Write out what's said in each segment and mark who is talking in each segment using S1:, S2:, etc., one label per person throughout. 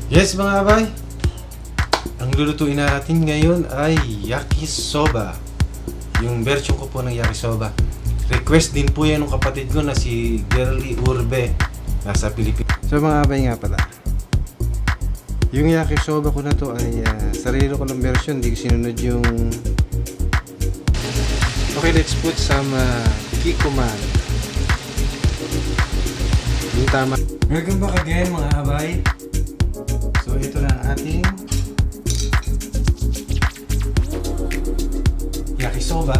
S1: Yes mga abay, ang lulutuin natin ngayon ay yakisoba. Yung version ko po ng yakisoba. Request din po yan ng kapatid ko na si Girly Urbe, nasa Pilipinas. So mga abay nga pala, yung yakisoba ko na to ay sarili ko lang version, hindi ko sinunod yung... Okay, let's put some kikuman. Yung tama. Welcome back again mga abay. So ito na ang ating yakisoba.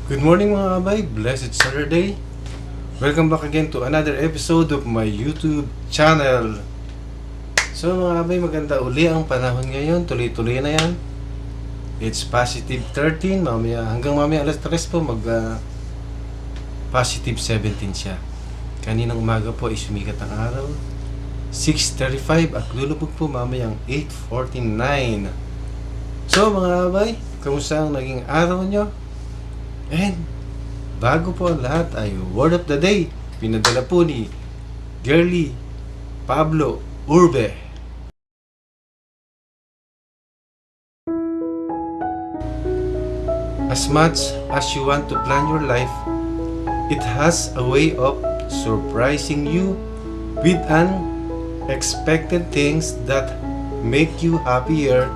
S1: Good morning mga abay, blessed Saturday. Welcome back again to another episode of my YouTube channel. So mga abay, maganda uli ang panahon ngayon, tuloy-tuloy na yan. It's positive 13, hanggang mamaya alas 3 po positive 17 siya. Kaninang umaga po ay sumikat ang araw 6:35 at lulubog po mamayang 8:49. So mga abay, kamusta ang naging araw nyo? And bago po ang lahat ay word of the day, pinadala po ni Girly Pablo Urbe. As much as you want to plan your life, it has a way of surprising you with unexpected things that make you happier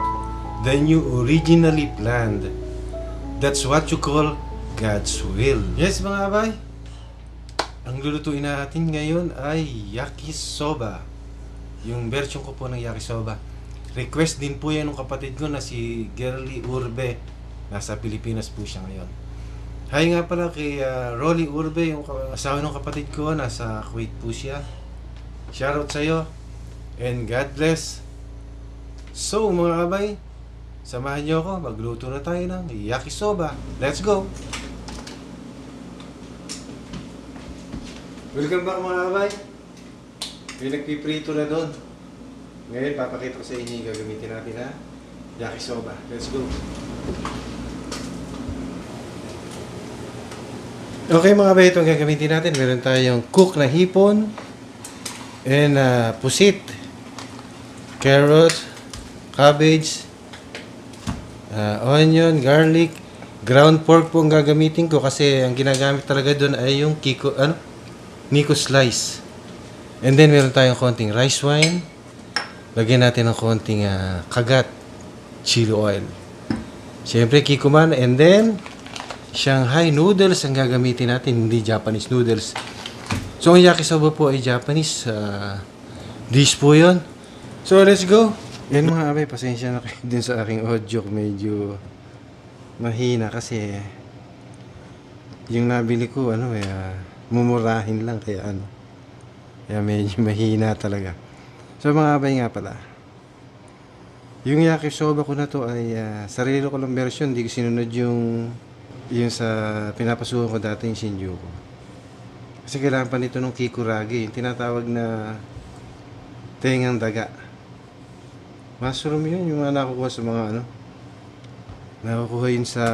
S1: than you originally planned. That's what you call God's will. Yes mga abay, ang lulutuin natin ngayon ay yakisoba. Yung version ko po ng yakisoba. Request din po yan ng kapatid ko na si Girly Urbe. Nasa Pilipinas po siya ngayon. Hi nga pala kay Rolly Urbe, yung asawa ng kapatid ko, nasa Kuwait po siya. Shoutout sa'yo and God bless. So mga abay, samahan niyo ako, magluto na tayo ng yakisoba. Let's go! Welcome back mga abay. May nagpiprito na doon. Ngayon papakita ko sa inyo yung gagamitin natin na yakisoba. Let's go! Okay mga abay, itong gagamitin natin. Meron tayong cook na hipon and pusit, carrot, cabbage, onion, garlic, ground pork po ang gagamitin ko kasi ang ginagamit talaga doon ay yung Nico slice. And then meron tayong konting rice wine. Lagyan natin ng konting kagat, chili oil. Siyempre kikuman, and then Shanghai noodles ang gagamitin natin, hindi Japanese noodles. So ang yakisoba po ay Japanese dish po yun. So let's go. Yan mga abay, pasensya na kayo din sa aking audio, medyo mahina kasi yung nabili ko mumurahin lang kaya kaya medyo mahina talaga. So mga abay nga pala, yung yakisoba ko na to ay sarili ko lang version, hindi ko sinunod yung sa pinapasukan ko dati yung Shinjuku. Kasi kailangan pa nito ng kikuragi, yung tinatawag na tengang daga. Mushroom yun, yung mga nakukuha sa mga nakukuha yun sa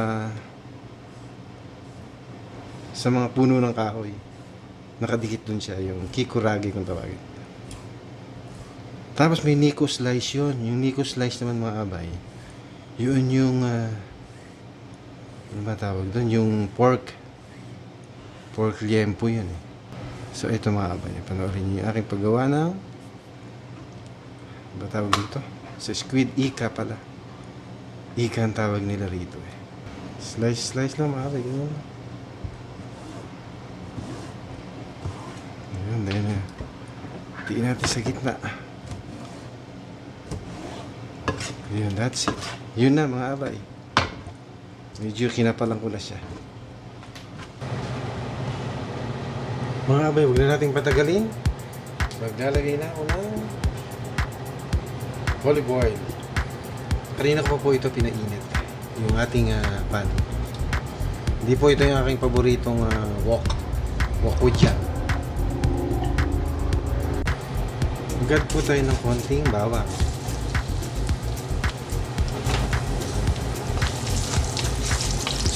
S1: mga puno ng kahoy. Nakadikit dun siya, yung kikuragi kung tawagin. Tapos may Nico slice yun. Yung Nico slice naman mga abay, yun yung ano ba tawag doon? Yung pork liempo yun eh. So ito mga abay, panoorin nyo yung aking paggawa ng ba tawag dito? Sa squid ika pala. Ika ang tawag nila rito eh. Slice lang mga abay, ganyan. Ayun. Tiin natin sa gitna. Ayun, that's it. Yun na mga abay. Medyo kinapalang ko na siya. Mga abay, huwag na nating patagalin. Maglalagay na ako ng olive oil. Kanina ko po ito pinainit. Yung ating pan. Hindi po ito yung aking paboritong wok wokudya. Agad po tayo ng konting bawang.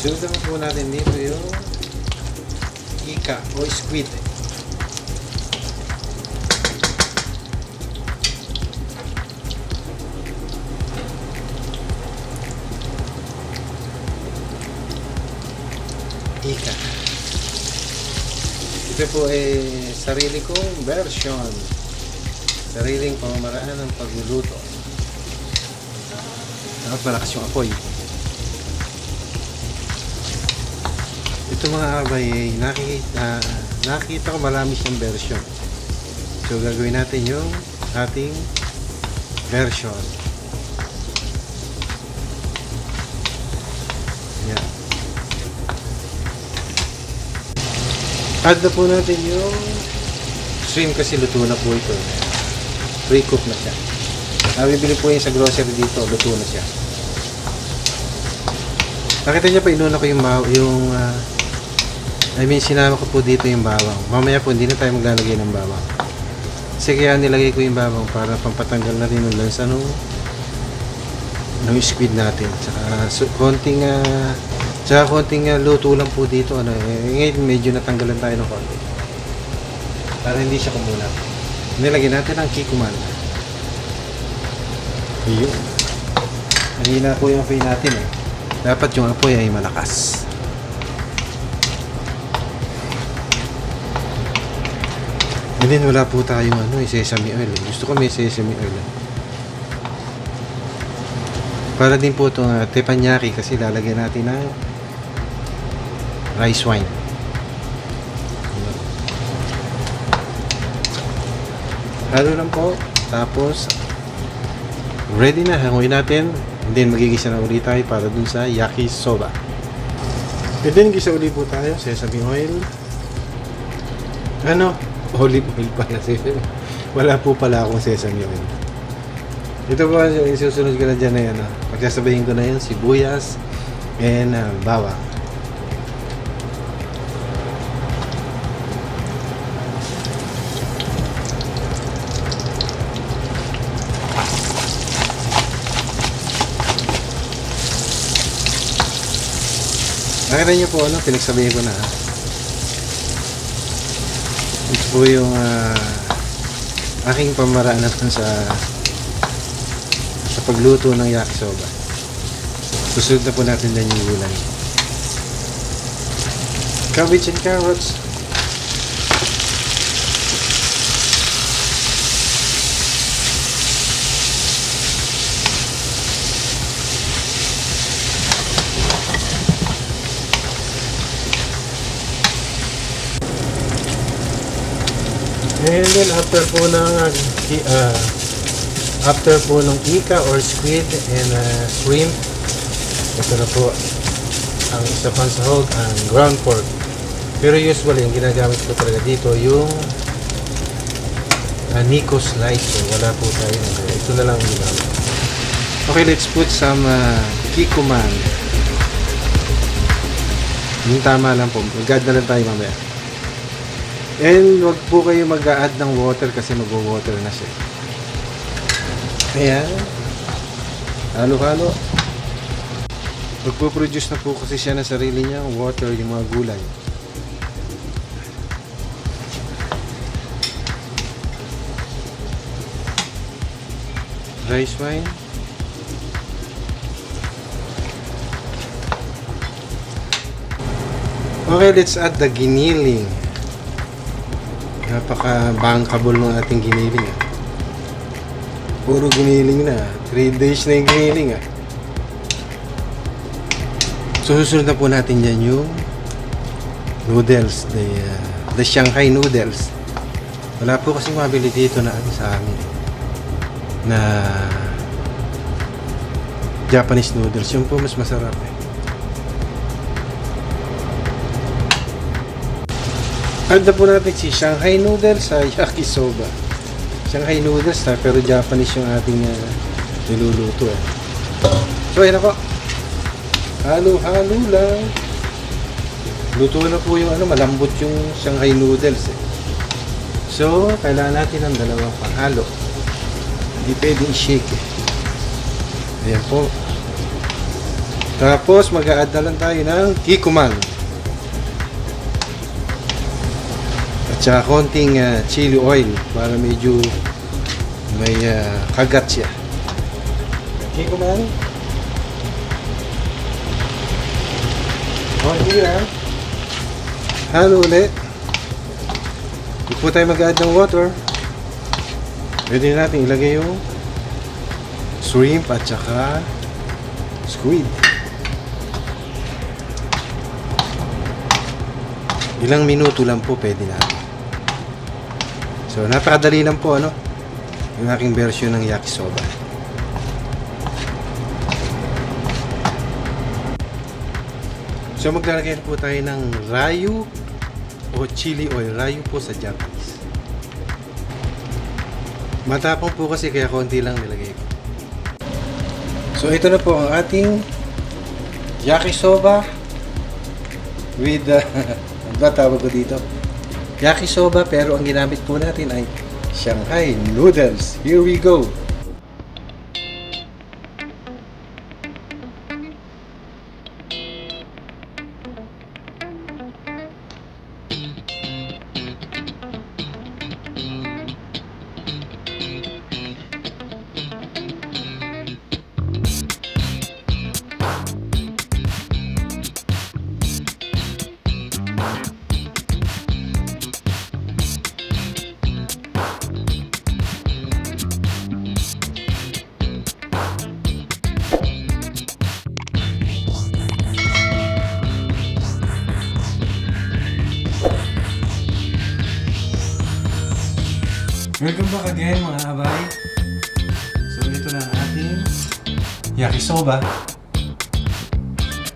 S1: Sunod naman po natin dito yung ika o squid. Ika. Ito po ay sarili kong version. Sariling pamamaraan ng pagluluto. Dapat malakas yung apoy. Ito mga abay, nakikita ko marami siyang version. So gagawin natin yung ating version. Yan. Add na po natin yung shrimp kasi luto na po ito. Pre-cook na siya. Bibili po yung sa grocery dito, luto na siya. Nakita niyo pa, inuna ko sinama ko po dito yung bawang. Mamaya po, hindi na tayo maglalagay ng bawang. Kasi kaya nilagay ko yung bawang para pampatanggal na rin yung lansa ng squid natin. Tsaka konting luto lang po dito. Ngayon medyo natanggalan tayo ng konti. Para hindi siya kumulat. Nilagyan natin ang kikuman. Ayun. Mahina po yung apoy natin eh. Dapat yung apoy ay malakas. And then wala po tayong sesame oil. Gusto ko may sesame oil. Para din po itong teppanyaki kasi lalagyan natin ng rice wine. Halo lang po. Tapos ready na. Hanguin natin. And then magigisa na ulit tayo para dun sa yakisoba. And then gisa ulit po tayo. Sesame oil. Olive oil pala. Wala po pala akong sesame oil. Ito po yung susunod ko na dyan na yan. Pagsasabayin ko na yun, sibuyas and bawang. Nakita niyo po pinagsabihin ko na. Ito po yung aking pamaraan naman sa pagluto ng yakisoba. Susunod na po natin din yung gulay. Cabbage and carrots. And then after po ng ika or squid and shrimp, ito na po ang isa pang sahog, ang ground pork. Pero usually yung ginagamit ko talaga dito yung Nico slice. So, wala po tayo. Ito na lang ang ginamit. Okay, let's put some kikuman. Yung tama lang po. Mag-add na lang tayo mamaya. And wag po kayo mag-a-add ng water kasi mag-water na siya. Ayan. Halo-halo. Magpo-produce na po kasi siya ng sarili niya water, yung mga gulay. Rice wine. Okay, let's add the giniling. Napaka-bankable ng ating giniling. Puro giniling na. 3 days na yung giniling. So, susunod na po natin dyan yung noodles. The Shanghai noodles. Wala po kasing mabili dito na sa amin. Na Japanese noodles. Yung po mas masarap Add na po natin si Shanghai noodles sa yakisoba. Shanghai noodles pero Japanese yung ating niluluto So ayun na po. Halo-halo lang. Luto na po yung malambot yung Shanghai noodles So kailangan natin ng dalawang panghalo. Hindi pwedeng shake Ayan po. Tapos mag-a-add na lang tayo ng kikuman. At saka konting chili oil para medyo may kagat siya. Kikuman. Okay na. Halo ulit. Hindi po tayo mag-add ng water. Pwede natin ilagay yung shrimp at saka squid. Ilang minuto lang po pwede na. So, napakadali lang po, ano? Yung aking version ng yakisoba. So, maglalagay po tayo ng rayu o chili oil. Rayu po sa Japanese. Matapang po kasi kaya konti lang nilagay ko. So, ito na po ang ating yakisoba with ano ba tawag ko dito? Yakisoba, pero ang ginamit po natin ay Shanghai noodles. Here we go! Welcome back again mga abay. So ito na ang ating yakisoba.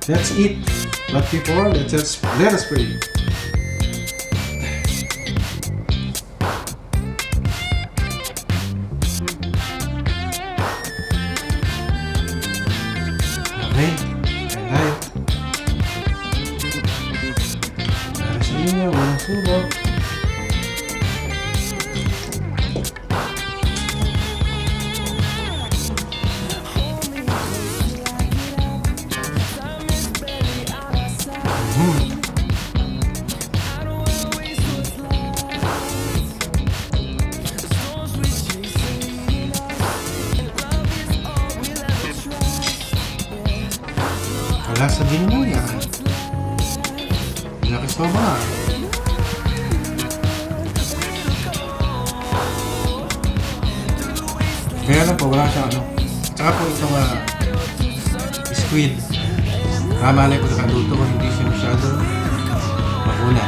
S1: Let's eat. But before, let us pray. Okay, kain tayo. Para sa inyo, walang subok. Wala sabihin mo yan. Yakisoba. Kaya lang po, wala siya ano. Tsaka po itong squid. Malay ko sa kaluto ko, hindi siya masyado makuna.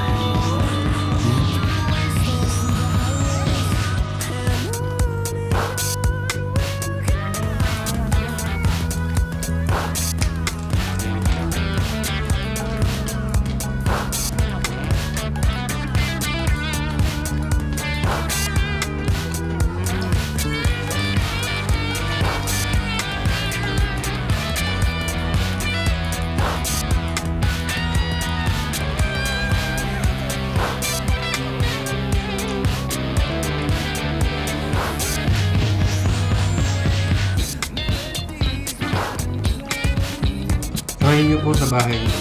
S1: Try nyo po sa bahay nyo.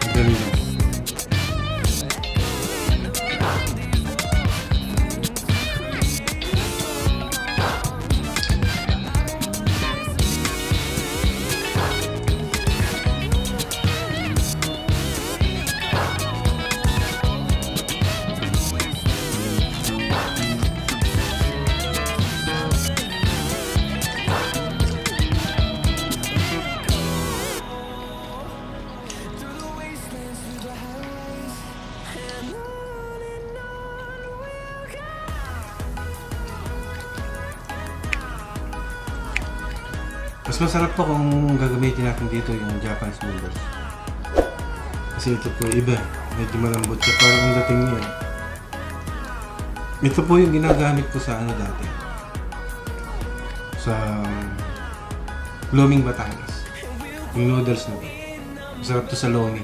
S1: Madali lang. Mas masarap po kung gagamitin natin dito yung Japanese noodles. Kasi ito po iba. Medyo malambot siya. Parang ang dating niya. Ito po yung ginagamit ko sa ano dati. Sa Luming Batangas. Yung noodles na to. Masarap to sa lomi.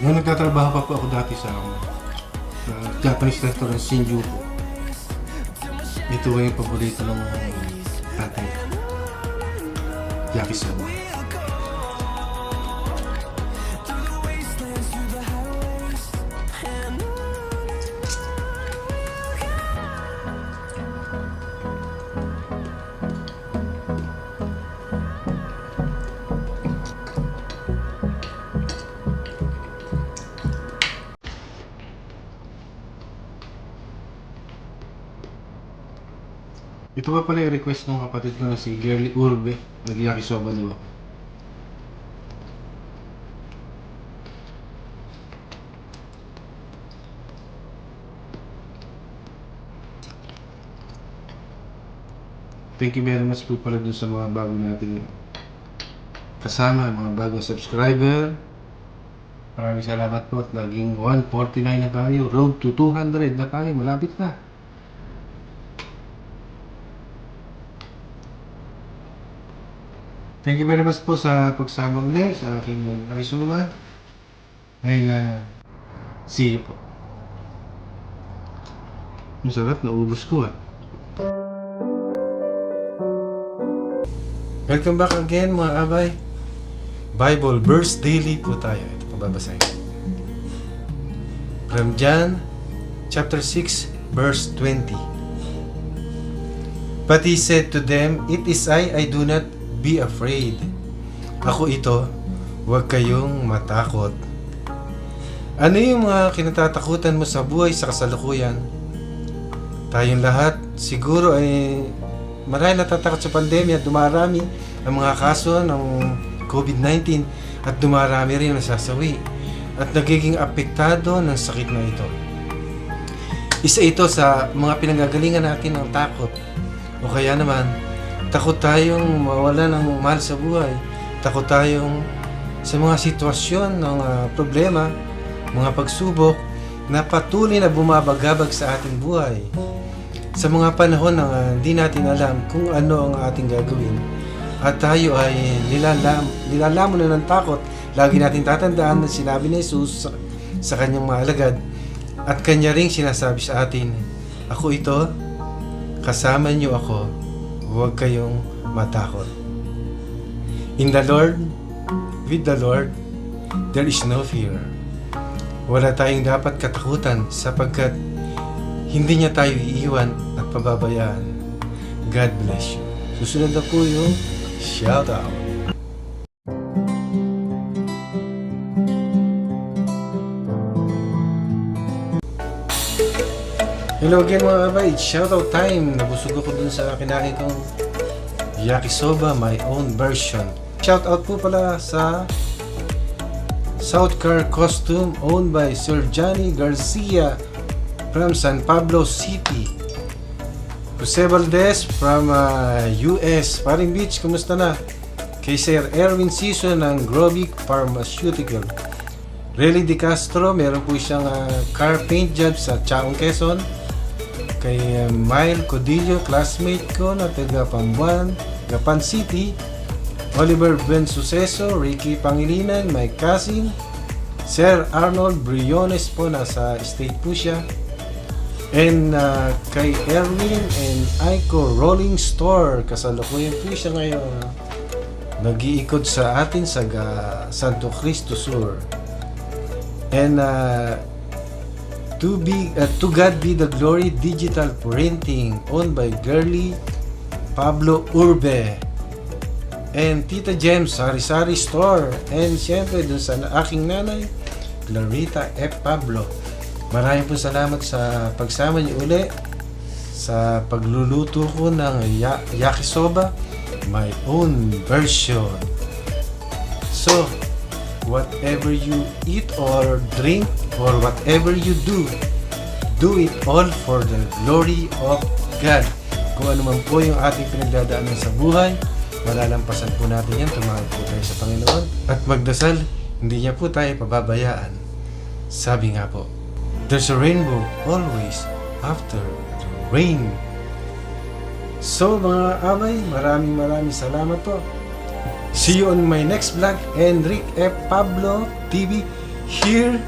S1: Nung nagtatrabaho pa po ako dati sa Japanese restaurant Shinjuku, ito ay yung paborito ng ating yakisoba. Ito pa pala yung request ng kapatid ko na si Girly Urbe. Nag-yakisoba daw ako. Thank you very much po pala dun sa mga bago natin kasama, mga bagong subscriber. Maraming salamat po at naging 149 na tayo. Road to 200 na tayo. Malapit na. Thank you very much po sa pagsama ulit sa aking yakisoba. Ngayon, see you po. Ang sarap, naubos ko ah. Welcome back again mga abay. Bible verse daily po tayo. Ito pababasahin. From John chapter 6 verse 20. But he said to them, "It is I do not be afraid. Ako ito, huwag kayong matakot." Ano yung mga kinatatakutan mo sa buhay sa kasalukuyan? Tayong lahat siguro ay marahil natatakot sa pandemya at dumarami ang mga kaso ng COVID-19 at dumarami rin ang nasasawi at nagiging apektado ng sakit na ito. Isa ito sa mga pinanggagalingan natin ng takot o kaya naman takot tayong mawala ng mahal sa buhay. Takot tayong sa mga sitwasyon ng problema, mga pagsubok na patuloy na bumabagabag sa ating buhay. Sa mga panahon na hindi natin alam kung ano ang ating gagawin at tayo ay nilalamon na ng takot, lagi natin tatandaan na sinabi ni Jesus sa kanyang mga alagad at kanya ring sinasabi sa atin, "Ako ito, kasama niyo ako. Huwag kayong matakot." In the Lord, with the Lord, there is no fear. Wala tayong dapat katakutan sapagkat hindi niya tayo iiwan at pababayaan. God bless you. Susunod na po yung shout out. Hello again mga kabay, it's shoutout time. Nabusog ako dun sa kinain kong yakisoba, my own version. Shoutout po pala sa South Car Costume owned by Sir Johnny Garcia from San Pablo City. Jose Valdez from US. Paring Beach, kumusta na? Kay Sir Erwin Season ng Grovic Pharmaceutical. Relly De Castro, meron po siyang car paint job sa Chaong, Quezon. Kay Mile Codillo, classmate ko na taga Pambuan, Gapan City. Oliver Ben Suceso, Ricky Pangilinan, my cousin. Sir Arnold Briones po, nasa state po siya. And kay Erwin and Aiko Rolling Store, kasalukuyan po siya ngayon. Nag-iikot sa atin sa Santo Cristo Sur. And to God be the glory, digital printing owned by Girly Pablo Urbe. And Tita Gems, Sari-Sari Store. And siyempre dun sa aking nanay, Clarita F. Pablo. Maraming po salamat sa pagsama niyo uli sa pagluluto ko ng yakisoba, my own version. So, whatever you eat or drink or whatever you do it all for the glory of God. Kung ano man po yung ating pinagdadaanan sa buhay, malalampasan po natin yan. Tumawag po tayo sa Panginoon at magdasal, hindi niya po tayo pababayaan. Sabi nga po, there's a rainbow always after the rain. So mga amay, maraming salamat po. See you on my next vlog, Enric F. Pablo TV. here.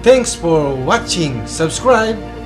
S1: Thanks for watching. Subscribe.